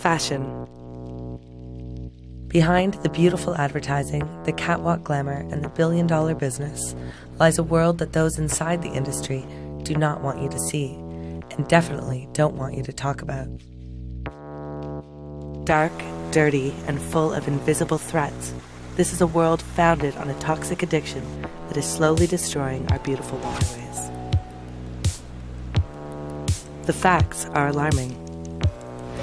Fashion. Behind the beautiful advertising, the catwalk glamour, and the billion-dollar business lies a world that those inside the industry do not want you to see, and definitely don't want you to talk about. Dark, dirty, and full of invisible threats, this is a world founded on a toxic addiction that is slowly destroying our beautiful waterways. The facts are alarming.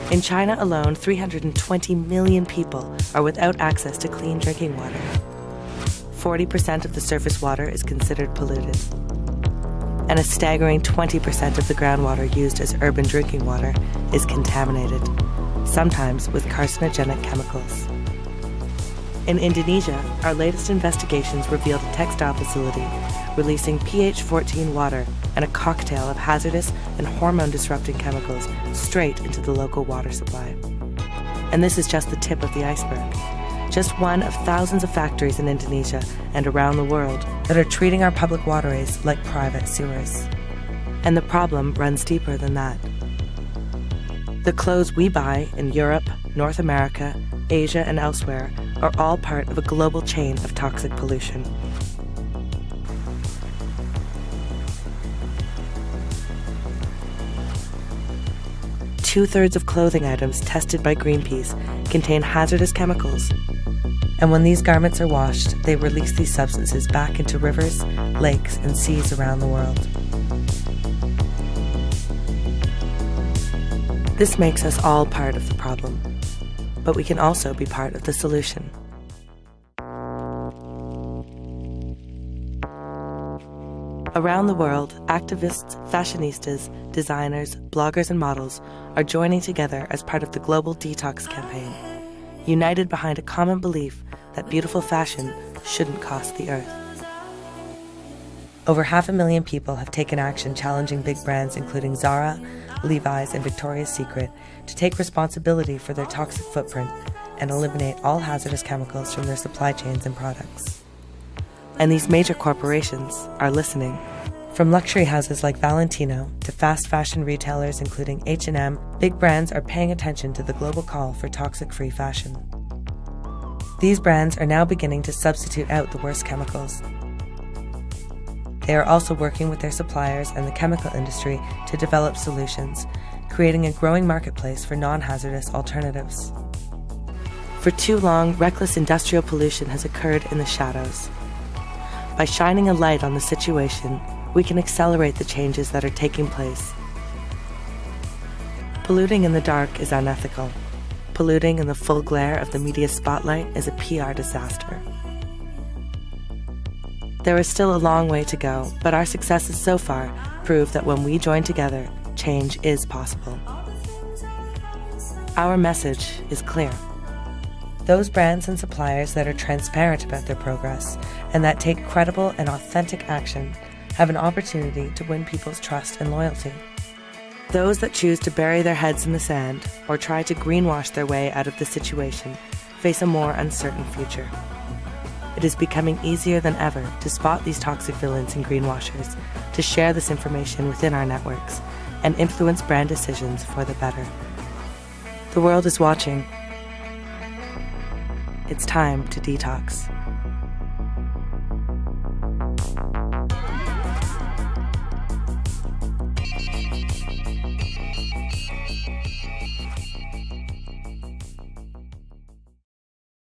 In China alone, 320 million people are without access to clean drinking water. 40% of the surface water is considered polluted. And a staggering 20% of the groundwater used as urban drinking water is contaminated, sometimes with carcinogenic chemicals. In Indonesia, our latest investigations revealed a textile facility releasing pH 14 water and a cocktail of hazardous and hormone-disrupting chemicals straight into the local water supply. And this is just the tip of the iceberg. Just one of thousands of factories in Indonesia and around the world that are treating our public waterways like private sewers. And the problem runs deeper than that. The clothes we buy in Europe, North America, Asia, and elsewhere are all part of a global chain of toxic pollution. Two-thirds of clothing items tested by Greenpeace contain hazardous chemicals. And when these garments are washed, they release these substances back into rivers, lakes, and seas around the world. This makes us all part of the problem, but we can also be part of the solution. Around the world, activists, fashionistas, designers, bloggers, and models are joining together as part of the global detox campaign, united behind a common belief that beautiful fashion shouldn't cost the earth. Over 500,000 people have taken action challenging big brands including Zara, Levi's, and Victoria's Secret to take responsibility for their toxic footprint and eliminate all hazardous chemicals from their supply chains and products. And these major corporations are listening. From luxury houses like Valentino to fast fashion retailers including H&M, big brands are paying attention to the global call for toxic-free fashion. These brands are now beginning to substitute out the worst chemicals. They are also working with their suppliers and the chemical industry to develop solutions, creating a growing marketplace for non-hazardous alternatives. For too long, reckless industrial pollution has occurred in the shadows. By shining a light on the situation, we can accelerate the changes that are taking place. Polluting in the dark is unethical. Polluting in the full glare of the media spotlight is a PR disaster. There is still a long way to go, but our successes so far prove that when we join together, change is possible. Our message is clear. Those brands and suppliers that are transparent about their progress and that take credible and authentic action have an opportunity to win people's trust and loyalty. Those that choose to bury their heads in the sand or try to greenwash their way out of the situation face a more uncertain future. It is becoming easier than ever to spot these toxic villains and greenwashers, to share this information within our networks, and influence brand decisions for the better. The world is watching. It's time to detox.